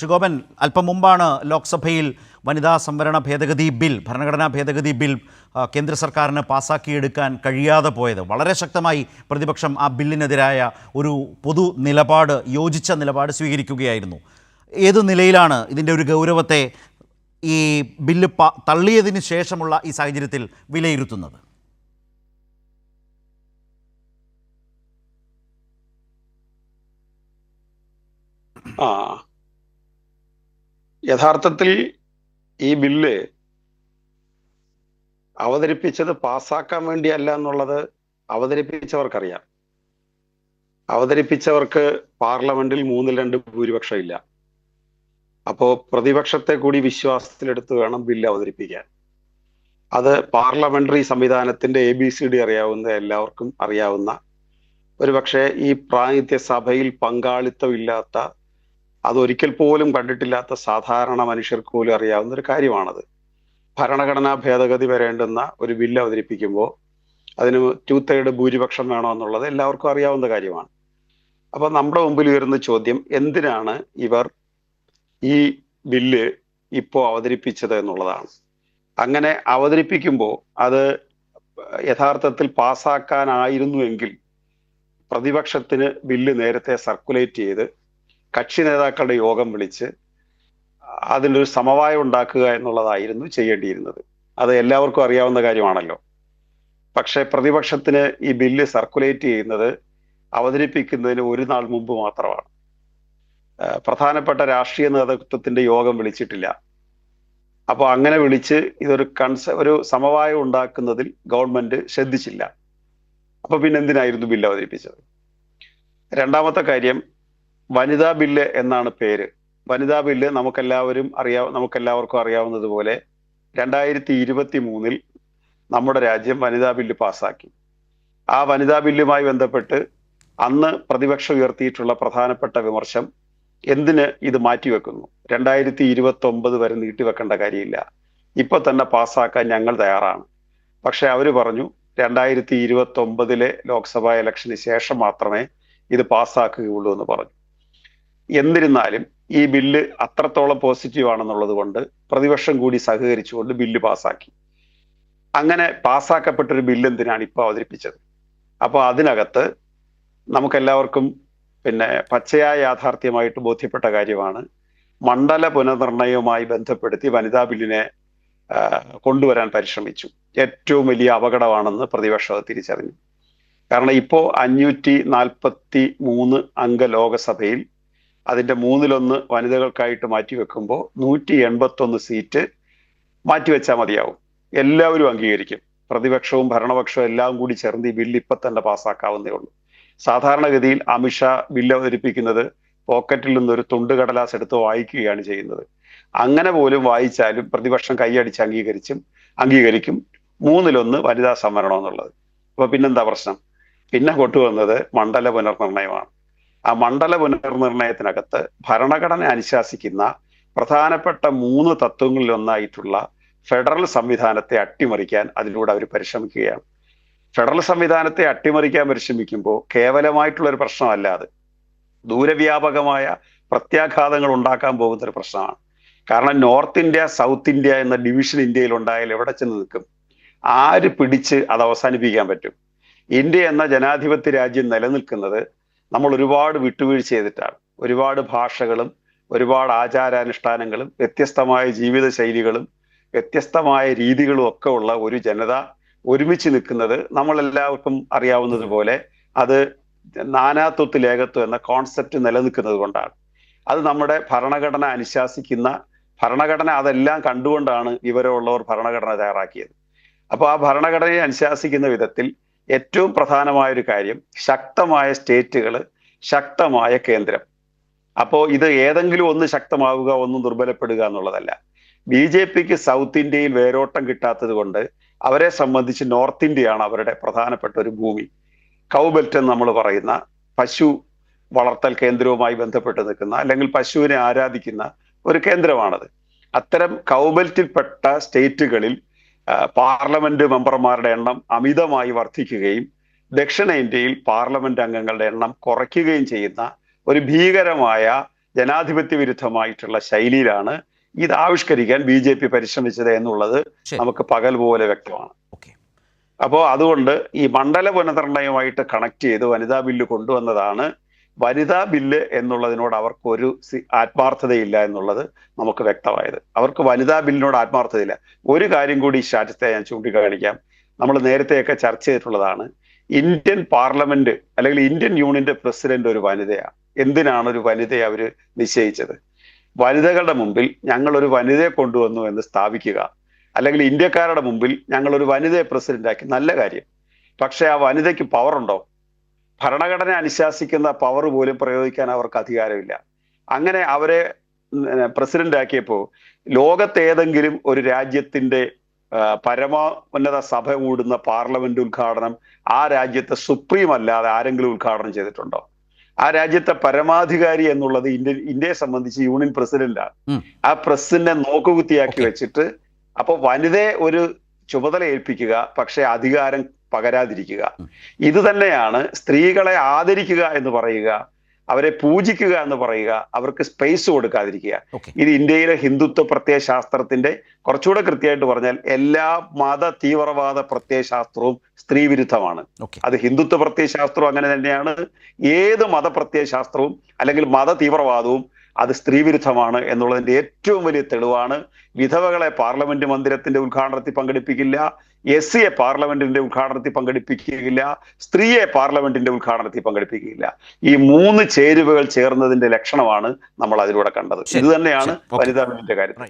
ശുഗോപൻ, അല്പം മുമ്പാണ് ലോക്സഭയിൽ വനിതാ സംവരണ ഭേദഗതി ബിൽ, ഭരണഘടനാ ഭേദഗതി ബിൽ കേന്ദ്ര സർക്കാരിന് പാസാക്കിയെടുക്കാൻ കഴിയാതെ പോയത്. വളരെ ശക്തമായി പ്രതിപക്ഷം ആ ബില്ലിനെതിരായ ഒരു പൊതു നിലപാട്, യോജിച്ച നിലപാട് സ്വീകരിക്കുകയായിരുന്നു. ഏത് നിലയിലാണ് ഇതിൻ്റെ ഒരു ഗൗരവത്തെ ഈ ബില്ല് തള്ളിയതിന് ശേഷമുള്ള ഈ സാഹചര്യത്തിൽ വിലയിരുത്തുന്നത്? യഥാർത്ഥത്തിൽ ഈ ബില്ല് അവതരിപ്പിച്ചത് പാസ്സാക്കാൻ വേണ്ടിയല്ല എന്നുള്ളത് അവതരിപ്പിച്ചവർക്കറിയാം. അവതരിപ്പിച്ചവർക്ക് പാർലമെന്റിൽ 2/3 ഭൂരിപക്ഷം ഇല്ല. അപ്പോ പ്രതിപക്ഷത്തെ കൂടി വിശ്വാസത്തിലെടുത്ത് വേണം ബില്ല് അവതരിപ്പിക്കാൻ. അത് പാർലമെന്ററി സംവിധാനത്തിന്റെ ABCD അറിയാവുന്ന എല്ലാവർക്കും അറിയാവുന്ന, ഒരുപക്ഷെ ഈ പ്രാതിനിധ്യ സഭയിൽ പങ്കാളിത്തം ഇല്ലാത്ത, അതൊരിക്കൽ പോലും കണ്ടിട്ടില്ലാത്ത സാധാരണ മനുഷ്യർക്ക് പോലും അറിയാവുന്ന ഒരു കാര്യമാണത്. ഭരണഘടനാ ഭേദഗതി വരേണ്ടുന്ന ഒരു ബില്ല് അവതരിപ്പിക്കുമ്പോൾ അതിന് 2/3 ഭൂരിപക്ഷം വേണമെന്നുള്ളത് എല്ലാവർക്കും അറിയാവുന്ന കാര്യമാണ്. അപ്പൊ നമ്മുടെ മുമ്പിൽ ഉയരുന്ന ചോദ്യം, എന്തിനാണ് ഇവർ ഈ ബില്ല് ഇപ്പോൾ അവതരിപ്പിച്ചത് എന്നുള്ളതാണ്. അങ്ങനെ അവതരിപ്പിക്കുമ്പോൾ അത് യഥാർത്ഥത്തിൽ പാസ്സാക്കാനായിരുന്നുവെങ്കിൽ പ്രതിപക്ഷത്തിന് ബില്ല് നേരത്തെ സർക്കുലേറ്റ് ചെയ്ത് കക്ഷി നേതാക്കളുടെ യോഗം വിളിച്ച് അതിനൊരു സമവായം ഉണ്ടാക്കുക എന്നുള്ളതായിരുന്നു ചെയ്യേണ്ടിയിരുന്നത്. അത് എല്ലാവർക്കും അറിയാവുന്ന കാര്യമാണല്ലോ. പക്ഷെ പ്രതിപക്ഷത്തിന് ഈ ബില്ല് സർക്കുലേറ്റ് ചെയ്യുന്നത് അവതരിപ്പിക്കുന്നതിന് ഒരു നാൾ മുമ്പ് മാത്രമാണ്. പ്രധാനപ്പെട്ട രാഷ്ട്രീയ നേതൃത്വത്തിന്റെ യോഗം വിളിച്ചിട്ടില്ല. അപ്പോൾ അങ്ങനെ വിളിച്ച് ഇതൊരു ഒരു സമവായം ഉണ്ടാക്കുന്നതിൽ ഗവൺമെന്റ് ശ്രദ്ധിച്ചില്ല. അപ്പൊ പിന്നെ എന്തിനായിരുന്നു ബില്ല് അവതരിപ്പിച്ചത്? രണ്ടാമത്തെ കാര്യം, വനിതാ ബില്ല് എന്നാണ് പേര്. വനിതാ ബില്ല് നമുക്കെല്ലാവർക്കും അറിയാവുന്നതുപോലെ 2023 നമ്മുടെ രാജ്യം വനിതാ ബില്ല് പാസ്സാക്കി. ആ വനിതാ ബില്ലുമായി ബന്ധപ്പെട്ട് അന്ന് പ്രതിപക്ഷം ഉയർത്തിയിട്ടുള്ള പ്രധാനപ്പെട്ട വിമർശം, എന്തിന് ഇത് മാറ്റിവെക്കുന്നു, 2029 വരെ നീട്ടിവെക്കേണ്ട കാര്യമില്ല, ഇപ്പൊ തന്നെ പാസ്സാക്കാൻ ഞങ്ങൾ തയ്യാറാണ്. പക്ഷെ അവര് പറഞ്ഞു 2029 ലോക്സഭാ ഇലക്ഷന് ശേഷം മാത്രമേ ഇത് പാസ്സാക്കുകയുള്ളൂ എന്ന് പറഞ്ഞു. എന്നിരുന്നാലും ഈ ബില്ല് അത്രത്തോളം പോസിറ്റീവ് ആണെന്നുള്ളത് കൊണ്ട് പ്രതിപക്ഷം കൂടി സഹകരിച്ചുകൊണ്ട് ബില്ല് പാസ്സാക്കി. അങ്ങനെ പാസ്സാക്കപ്പെട്ടൊരു ബില്ല് എന്തിനാണ് ഇപ്പൊ അവതരിപ്പിച്ചത്? അപ്പൊ അതിനകത്ത് നമുക്കെല്ലാവർക്കും പച്ചയായ യാഥാർത്ഥ്യമായിട്ട് ബോധ്യപ്പെട്ട കാര്യമാണ്, മണ്ഡല പുനർനിർണയവുമായി ബന്ധപ്പെടുത്തി വനിതാ ബില്ലിനെ കൊണ്ടുവരാൻ പരിശ്രമിച്ചു. ഏറ്റവും വലിയ അപകടമാണെന്ന് പ്രതിപക്ഷം അത് തിരിച്ചറിഞ്ഞു. കാരണം ഇപ്പോ 543 അംഗ ലോകസഭയിൽ അതിന്റെ 1/3 വനിതകൾക്കായിട്ട് മാറ്റിവെക്കുമ്പോൾ 181 സീറ്റ് മാറ്റിവെച്ചാൽ മതിയാവും. എല്ലാവരും അംഗീകരിക്കും. പ്രതിപക്ഷവും ഭരണപക്ഷവും എല്ലാം കൂടി ചേർന്ന് ഈ ബില്ല് ഇപ്പൊ തന്നെ പാസ്സാക്കാവുന്നേ ഉള്ളൂ. സാധാരണഗതിയിൽ അമിത്ഷാ ബില്ല് അവതരിപ്പിക്കുന്നത് പോക്കറ്റിൽ നിന്നൊരു തുണ്ട് കടലാസ് എടുത്ത് വായിക്കുകയാണ് ചെയ്യുന്നത്. അങ്ങനെ പോലും വായിച്ചാലും പ്രതിപക്ഷം കൈയടിച്ച് അംഗീകരിക്കും 1/3 വനിതാ സംവരണം എന്നുള്ളത്. അപ്പൊ പിന്നെന്താ പ്രശ്നം? പിന്നെ കൊണ്ടുവന്നത് മണ്ഡല പുനർനിർണയമാണ്. ആ മണ്ഡല പുനർനിർണയത്തിനകത്ത് ഭരണഘടന അനുശാസിക്കുന്ന പ്രധാനപ്പെട്ട 3 തത്വങ്ങളിൽ ഒന്നായിട്ടുള്ള ഫെഡറൽ സംവിധാനത്തെ അട്ടിമറിക്കാൻ അതിലൂടെ അവർ പരിശ്രമിക്കുകയാണ്. ഫെഡറൽ സംവിധാനത്തെ അട്ടിമറിക്കാൻ പരിശ്രമിക്കുമ്പോൾ കേവലമായിട്ടുള്ള ഒരു പ്രശ്നമല്ല, അത് ദൂരവ്യാപകമായ പ്രത്യാഘാതങ്ങൾ ഉണ്ടാക്കാൻ പോകുന്ന ഒരു പ്രശ്നമാണ്. കാരണം നോർത്ത് ഇന്ത്യ സൗത്ത് ഇന്ത്യ എന്ന ഡിവിഷൻ ഇന്ത്യയിൽ ഉണ്ടായാൽ എവിടെ ചെന്ന് നിൽക്കും? ആര് പിടിച്ച് അത് അവസാനിപ്പിക്കാൻ പറ്റും? ഇന്ത്യ എന്ന ജനാധിപത്യ രാജ്യം നിലനിൽക്കുന്നത് നമ്മൾ ഒരുപാട് വിട്ടുവീഴ്ച ചെയ്തിട്ടാണ്. ഒരുപാട് ഭാഷകളും ഒരുപാട് ആചാരാനുഷ്ഠാനങ്ങളും വ്യത്യസ്തമായ ജീവിത ശൈലികളും വ്യത്യസ്തമായ രീതികളും ഒക്കെ ഉള്ള ഒരു ജനത ഒരുമിച്ച് നിൽക്കുന്നത് നമ്മളെല്ലാവർക്കും അറിയാവുന്നത് പോലെ അത് നാനാത്വത്തിൽ ഏകത്വം എന്ന കോൺസെപ്റ്റ് നിലനിൽക്കുന്നത് കൊണ്ടാണ്. അത് നമ്മുടെ ഭരണഘടന അനുശാസിക്കുന്ന, ഭരണഘടന അതെല്ലാം കണ്ടുകൊണ്ടാണ് വിവരമുള്ളവർ ഭരണഘടന തയ്യാറാക്കിയത്. അപ്പോൾ ആ ഭരണഘടനയെ അനുശാസിക്കുന്ന വിധത്തിൽ ഏറ്റവും പ്രധാനമായ ഒരു കാര്യം, ശക്തമായ സ്റ്റേറ്റുകൾ, ശക്തമായ കേന്ദ്രം. അപ്പോൾ ഇത് ഏതെങ്കിലും ഒന്ന് ശക്തമാവുക, ഒന്ന് ദുർബലപ്പെടുക എന്നുള്ളതല്ല. BJPക്ക് സൗത്ത് ഇന്ത്യയിൽ വേരോട്ടം കിട്ടാത്തത് കൊണ്ട് അവരെ സംബന്ധിച്ച് നോർത്ത് ഇന്ത്യയാണ് അവരുടെ പ്രധാനപ്പെട്ട ഒരു ഭൂമി. കൗബെൽറ്റ് എന്ന് നമ്മൾ പറയുന്ന പശു വളർത്തൽ കേന്ദ്രവുമായി ബന്ധപ്പെട്ട് നിൽക്കുന്ന, അല്ലെങ്കിൽ പശുവിനെ ആരാധിക്കുന്ന ഒരു കേന്ദ്രമാണത്. അത്തരം കൗബെൽറ്റിൽപ്പെട്ട സ്റ്റേറ്റുകളിൽ പാർലമെന്റ് മെമ്പർമാരുടെ എണ്ണം അമിതമായി വർദ്ധിക്കുകയും ദക്ഷിണേന്ത്യയിൽ പാർലമെന്റ് അംഗങ്ങളുടെ എണ്ണം കുറയ്ക്കുകയും ചെയ്യുന്ന ഒരു ഭീകരമായ ജനാധിപത്യ വിരുദ്ധമായിട്ടുള്ള ശൈലിയിലാണ് ഇത് ആവിഷ്കരിക്കാൻ BJP പരിശ്രമിച്ചത് എന്നുള്ളത് നമുക്ക് പകൽ പോലെ വ്യക്തമാണ്. അപ്പോൾ അതുകൊണ്ട് ഈ മണ്ഡല പുനർനിർണയവുമായിട്ട് കണക്ട് ചെയ്ത് വനിതാ ബില്ല് കൊണ്ടുവന്നതാണ്. വനിതാ ബില്ല് എന്നുള്ളതിനോട് അവർക്ക് ഒരു ആത്മാർത്ഥതയില്ല എന്നുള്ളത് നമുക്ക് വ്യക്തമായത്. അവർക്ക് വനിതാ ബില്ലിനോട് ആത്മാർത്ഥതയില്ല. ഒരു കാര്യം കൂടി ഈ സ്റ്റാറ്റസിനെ ഞാൻ ചൂണ്ടിക്കാണിക്കാം. നമ്മൾ നേരത്തെയൊക്കെ ചർച്ച ചെയ്തിട്ടുള്ളതാണ്. ഇന്ത്യൻ പാർലമെന്റ് അല്ലെങ്കിൽ ഇന്ത്യൻ യൂണിയന്റെ പ്രസിഡന്റ് ഒരു വനിതയാണ്. എന്തിനാണ് ഒരു വനിതയെ അവര് നിശ്ചയിച്ചത്? വനിതകളുടെ മുമ്പിൽ ഞങ്ങൾ ഒരു വനിതയെ കൊണ്ടുവന്നു എന്ന് സ്ഥാപിക്കുക, അല്ലെങ്കിൽ ഇന്ത്യക്കാരുടെ മുമ്പിൽ ഞങ്ങൾ ഒരു വനിതയെ പ്രസിഡന്റാക്കി, നല്ല കാര്യം. പക്ഷെ ആ വനിതയ്ക്ക് പവർ ഉണ്ടോ? ഭരണഘടന അനുശാസിക്കുന്ന പവർ പോലും പ്രയോഗിക്കാൻ അവർക്ക് അധികാരമില്ല. അങ്ങനെ അവരെ പ്രസിഡന്റ് ആക്കിയപ്പോൾ ലോകത്തേതെങ്കിലും ഒരു രാജ്യത്തിന്റെ പരമോന്നത സഭ കൂടുന്ന പാർലമെന്റ് ഉദ്ഘാടനം ആ രാജ്യത്തെ സുപ്രീം അല്ലാതെ ആരെങ്കിലും ഉദ്ഘാടനം ചെയ്തിട്ടുണ്ടോ? ആ രാജ്യത്തെ പരമാധികാരി എന്നുള്ളത് ഇന്ത്യയെ സംബന്ധിച്ച് യൂണിയൻ പ്രസിഡന്റാണ്. ആ പ്രസിഡന്റിനെ നോക്കുകുത്തിയാക്കി വെച്ചിട്ട് അപ്പൊ വനിതയെ ഒരു ചുമതല ഏൽപ്പിക്കുക, പക്ഷെ അധികാരം പകരാതിരിക്കുക. ഇത് തന്നെയാണ് സ്ത്രീകളെ ആദരിക്കുക എന്ന് പറയുക, അവരെ പൂജിക്കുക എന്ന് പറയുക, അവർക്ക് സ്പേസ് കൊടുക്കാതിരിക്കുക. ഇത് ഇന്ത്യയിലെ ഹിന്ദുത്വ പ്രത്യയശാസ്ത്രത്തിന്റെ, കുറച്ചുകൂടെ കൃത്യമായിട്ട് പറഞ്ഞാൽ എല്ലാ മത തീവ്രവാദ പ്രത്യയശാസ്ത്രവും സ്ത്രീ വിരുദ്ധമാണ്. അത് ഹിന്ദുത്വ പ്രത്യയശാസ്ത്രവും അങ്ങനെ തന്നെയാണ്. ഏത് മതപ്രത്യയശാസ്ത്രവും അല്ലെങ്കിൽ മത തീവ്രവാദവും അത് സ്ത്രീ വിരുദ്ധമാണ് എന്നുള്ളതിന്റെ ഏറ്റവും വലിയ തെളിവാണ്. വിധവകളെ പാർലമെന്റ് മന്ദിരത്തിന്റെ ഉദ്ഘാടനത്തിൽ പങ്കെടുപ്പിക്കില്ല, SC പാർലമെന്റിന്റെ ഉദ്ഘാടനത്തിൽ പങ്കെടുപ്പിക്കുകയില്ല, സ്ത്രീയെ പാർലമെന്റിന്റെ ഉദ്ഘാടനത്തിൽ പങ്കെടുപ്പിക്കുകയില്ല. ഈ 3 ചേരുവകൾ ചേർന്നതിന്റെ ലക്ഷണമാണ് നമ്മൾ അതിലൂടെ കണ്ടത്. ഇത് തന്നെയാണ് വനിതാ ബില്ലിന്റെ കാര്യം.